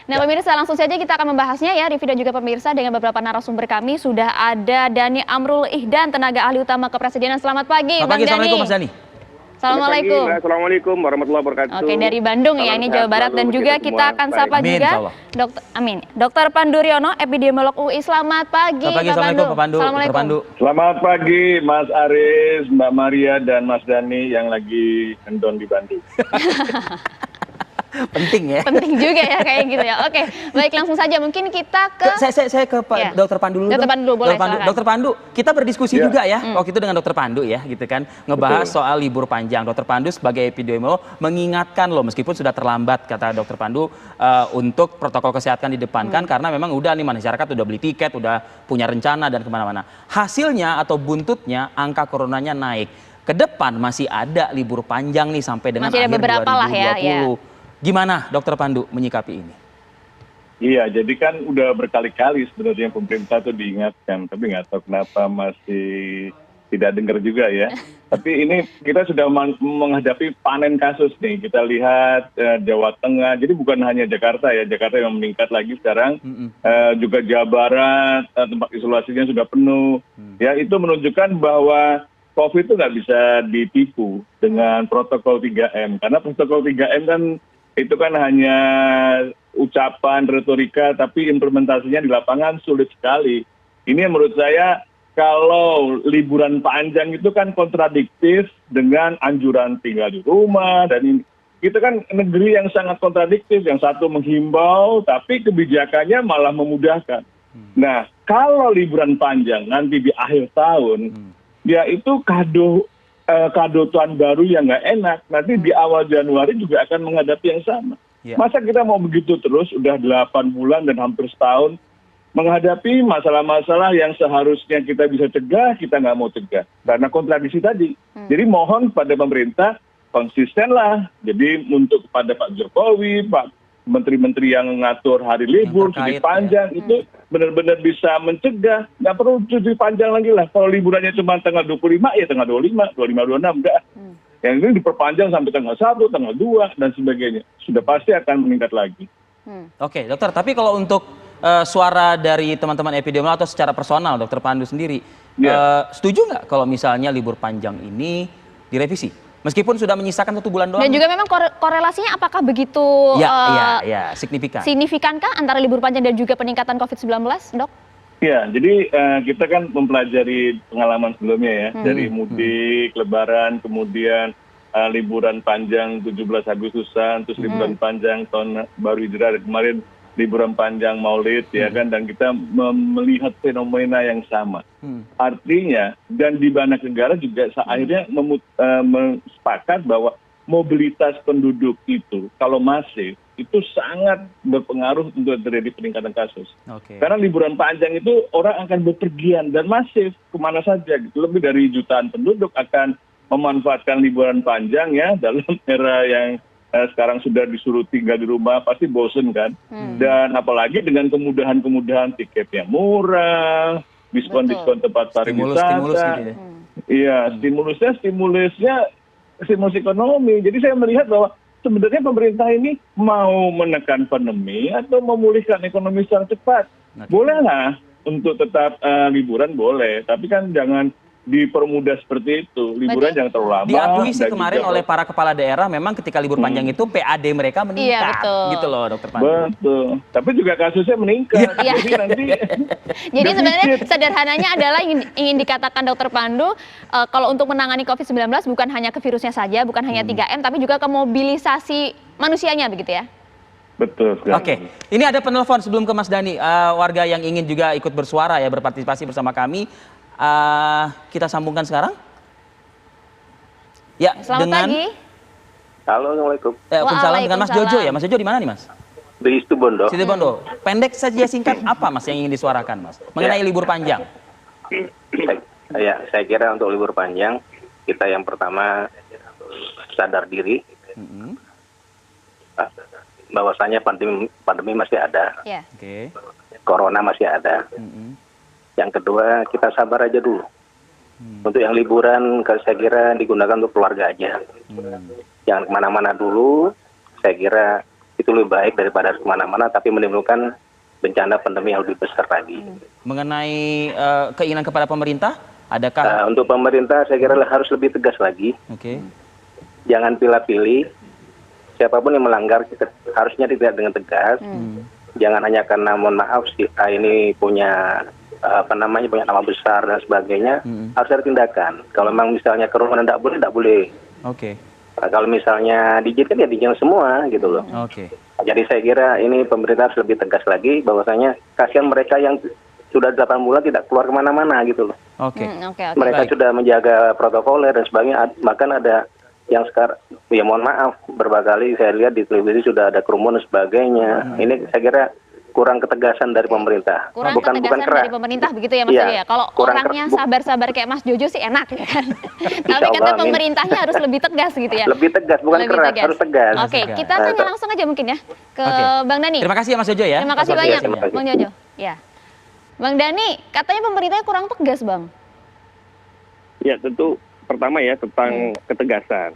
Nah, pemirsa, langsung saja kita akan membahasnya ya, Rivi dan juga pemirsa, dengan beberapa narasumber kami. Sudah ada Dhani Amrul Ihdan, tenaga ahli utama kepresidenan. Selamat pagi, Bang Dhani. Assalamualaikum, Mas Dhani. Assalamualaikum. Assalamualaikum warahmatullahi wabarakatuh. Oke, dari Bandung ya, ini Jawa Barat. Dan juga kita akan sapa juga Dr. Pandu Riono, epidemiolog UI. Selamat pagi, Pak Pandu. Assalamualaikum. Selamat pagi, Mas Aris, Mbak Maria, dan Mas Dhani yang lagi hendon di Bandung. Penting ya. Penting juga ya kayak gitu ya. Oke, baik, langsung saja mungkin kita ke saya ke Pak Dr. Pandu dulu. Dr. Pandu boleh. Dr. Pandu, kita berdiskusi juga ya waktu itu dengan Dr. Pandu ya, gitu kan, ngebahas soal libur panjang. Dr. Pandu sebagai epidemiolog mengingatkan loh, meskipun sudah terlambat kata Dr. Pandu untuk protokol kesehatan didepankan karena memang udah nih masyarakat udah beli tiket, udah punya rencana dan kemana-mana. Hasilnya atau buntutnya angka coronanya naik. Ke depan masih ada libur panjang nih sampai dengan akhir 2020. Lah ya. Gimana Dokter Pandu menyikapi ini? Iya, jadi kan udah berkali-kali sebenarnya pemerintah tuh diingatkan, tapi nggak tahu kenapa masih tidak dengar juga ya. Tapi ini kita sudah menghadapi panen kasus nih. Kita lihat Jawa Tengah, jadi bukan hanya Jakarta ya, Jakarta yang meningkat lagi sekarang, juga Jawa Barat, tempat isolasinya sudah penuh. Ya, itu menunjukkan bahwa COVID itu nggak bisa ditipu dengan protokol 3M. Karena protokol 3M kan itu kan hanya ucapan, retorika, tapi implementasinya di lapangan sulit sekali. Ini menurut saya kalau liburan panjang itu kan kontradiktif dengan anjuran tinggal di rumah, dan ini. Kita kan negeri yang sangat kontradiktif, yang satu menghimbau, tapi kebijakannya malah memudahkan. Nah, kalau liburan panjang nanti di akhir tahun, ya itu kado tahun baru yang nggak enak. Nanti di awal Januari juga akan menghadapi yang sama. Masa kita mau begitu terus, udah 8 bulan dan hampir setahun, menghadapi masalah-masalah yang seharusnya kita bisa cegah, kita nggak mau cegah. Karena kontradiksi tadi. Jadi mohon pada pemerintah, konsistenlah. Jadi untuk kepada Pak Jokowi, Pak menteri-menteri yang mengatur hari libur, cuti panjang, itu benar-benar bisa mencegah. Nggak perlu cuti panjang lagi lah. Kalau liburannya cuma tanggal 25, ya tanggal 25, 26, enggak. Yang ini diperpanjang sampai tanggal 1, tanggal 2, dan sebagainya. Sudah pasti akan meningkat lagi. Oke, dokter. Tapi kalau untuk suara dari teman-teman epidemiolog atau secara personal, Dokter Pandu sendiri, setuju nggak kalau misalnya libur panjang ini direvisi? Meskipun sudah menyisakan 1 bulan doang. Dan juga memang korelasinya apakah begitu signifikankah antara libur panjang dan juga peningkatan COVID-19, Dok? Ya, jadi kita kan mempelajari pengalaman sebelumnya ya, dari mudik, lebaran, kemudian liburan panjang 17 Agustusan, terus liburan panjang tahun baru Hijrah, kemarin liburan panjang Maulid ya kan, dan kita melihat fenomena yang sama. Artinya, dan di banyak negara juga akhirnya sepakat bahwa mobilitas penduduk itu kalau masif itu sangat berpengaruh untuk terjadi peningkatan kasus. Karena liburan panjang itu orang akan bepergian dan masif kemana saja. Lebih dari jutaan penduduk akan memanfaatkan liburan panjang ya dalam era yang sekarang sudah disuruh tinggal di rumah, pasti bosen kan. Dan apalagi dengan kemudahan-kemudahan tiket yang murah, diskon-diskon tempat pariwisata. Iya, stimulus ekonomi. Jadi saya melihat bahwa sebenarnya pemerintah ini mau menekan pandemi atau memulihkan ekonomi secara cepat. Bolehlah untuk tetap liburan boleh, tapi kan jangan dipermudah seperti itu. Liburan jangan terlalu lama. Diakui sih kemarin oleh para kepala daerah, memang ketika libur panjang itu PAD mereka meningkat. Gitu loh, Dokter Pandu. Betul. Tapi juga kasusnya meningkat. Jadi nanti jadi sebenarnya sederhananya adalah ingin dikatakan Dokter Pandu, kalau untuk menangani COVID-19 bukan hanya ke virusnya saja, bukan hanya 3M, tapi juga ke mobilisasi manusianya begitu ya? Betul sekali. Oke, ini ada penelpon sebelum ke Mas Dhani, warga yang ingin juga ikut bersuara ya, berpartisipasi bersama kami. Kita sambungkan sekarang. Ya, selamat pagi. Halo, Assalamualaikum. Waalaikumsalam, dengan Mas Jojo ya. Mas Jojo di mana nih, Mas? Di Situbondo. Situbondo. Pendek saja singkat, apa Mas yang ingin disuarakan, Mas? Mengenai libur panjang. Ya, saya kira untuk libur panjang, kita yang pertama sadar diri. Bahwasanya pandemi masih ada. Corona masih ada. Yang kedua, kita sabar aja dulu. Untuk yang liburan, saya kira digunakan untuk keluarga aja. Jangan kemana-mana dulu. Saya kira itu lebih baik daripada harus kemana-mana, tapi menimbulkan bencana pandemi yang lebih besar lagi. Mengenai keinginan kepada pemerintah, adakah? Untuk pemerintah saya kira harus lebih tegas lagi. Oke. Jangan pilih-pilih. Siapapun yang melanggar harusnya tidak dengan tegas. Jangan hanya karena mohon maaf si A ini punya punya nama besar dan sebagainya, harus ada tindakan. Kalau memang misalnya kerumunan tidak boleh. Oke. Kalau misalnya diizinkan ya diizinkan semua gitu loh. Oke. Jadi saya kira ini pemerintah harus lebih tegas lagi, bahwasanya kasihan mereka yang sudah 8 bulan tidak keluar kemana-mana gitu loh. Oke. Mereka sudah menjaga protokoler dan sebagainya, bahkan ada yang sekarang, ya mohon maaf, beberapa kali saya lihat di televisi sudah ada kerumunan dan sebagainya. Ini saya kira kurang ketegasan dari pemerintah. Kurang ketegasan dari pemerintah begitu ya Mas Jojo ya. Kalau orangnya sabar-sabar kayak Mas Jojo sih enak ya kan. Tapi kata pemerintahnya harus lebih tegas gitu ya. Lebih tegas, bukan lebih keras, harus tegas. Oke, kita tanya langsung aja mungkin ya ke Bang Dani. Terima kasih ya Mas Jojo ya. Terima kasih banyak Bang Jojo. Ya. Bang Dani, katanya pemerintahnya kurang tegas, Bang. Ya, tentu pertama ya tentang ketegasan.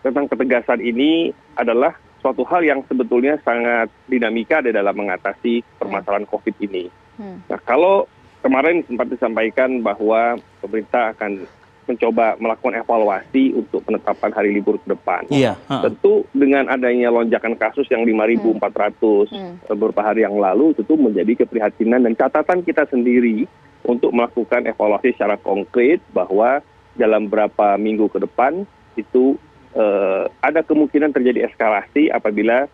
Tentang ketegasan ini adalah suatu hal yang sebetulnya sangat dinamika di dalam mengatasi permasalahan COVID ini. Nah, kalau kemarin sempat disampaikan bahwa pemerintah akan mencoba melakukan evaluasi untuk penetapan hari libur ke depan. Iya. Tentu dengan adanya lonjakan kasus yang 5.400 beberapa hari yang lalu, itu menjadi keprihatinan dan catatan kita sendiri untuk melakukan evaluasi secara konkret bahwa dalam beberapa minggu ke depan itu ada kemungkinan terjadi eskalasi apabila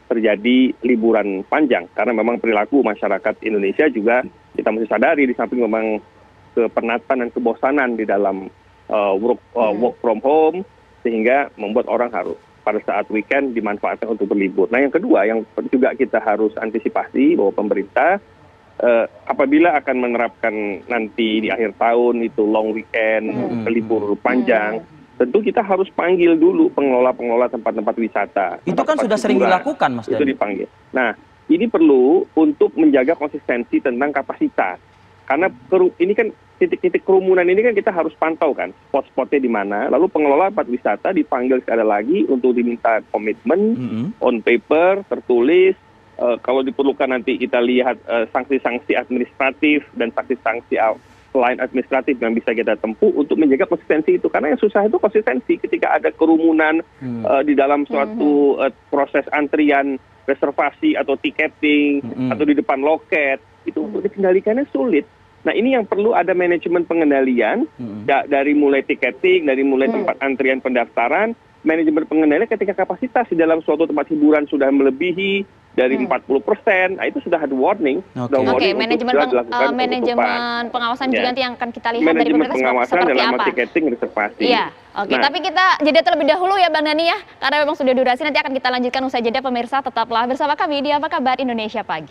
terjadi liburan panjang, karena memang perilaku masyarakat Indonesia juga kita mesti sadari, di samping memang kepenatan dan kebosanan di dalam work from home, sehingga membuat orang harus pada saat weekend dimanfaatkan untuk berlibur. Nah, yang kedua yang juga kita harus antisipasi bahwa pemerintah apabila akan menerapkan nanti di akhir tahun itu long weekend, libur panjang, tentu kita harus panggil dulu pengelola-pengelola tempat-tempat wisata. Itu kan sudah sering dilakukan, Mas Dani. Itu dipanggil. Nah, ini perlu untuk menjaga konsistensi tentang kapasitas. Karena ini kan titik-titik kerumunan ini kan kita harus pantau kan, spot-spotnya di mana. Lalu pengelola tempat wisata dipanggil sekali lagi untuk diminta komitmen on paper, tertulis. Kalau diperlukan nanti kita lihat sanksi-sanksi administratif dan sanksi-sanksi selain administratif yang bisa kita tempuh untuk menjaga konsistensi itu. Karena yang susah itu konsistensi ketika ada kerumunan di dalam suatu proses antrian reservasi atau tiketing atau di depan loket, itu untuk dikendalikannya sulit. Nah, ini yang perlu ada manajemen pengendalian dari mulai tiketing, dari mulai tempat antrian pendaftaran, manajemen pengendalian ketika kapasitas di dalam suatu tempat hiburan sudah melebihi dari 40%, nah itu sudah ada warning. Oke, manajemen pengawasan juga nanti yang akan kita lihat dari pemerintah pengawasan seperti dalam apa. tiketing reservasi. Iya, oke. Nah, tapi kita jeda terlebih dahulu ya Bang Dani ya, karena memang sudah durasi, nanti akan kita lanjutkan usai jeda. Pemirsa tetaplah bersama kami di Apa Kabar Indonesia Pagi.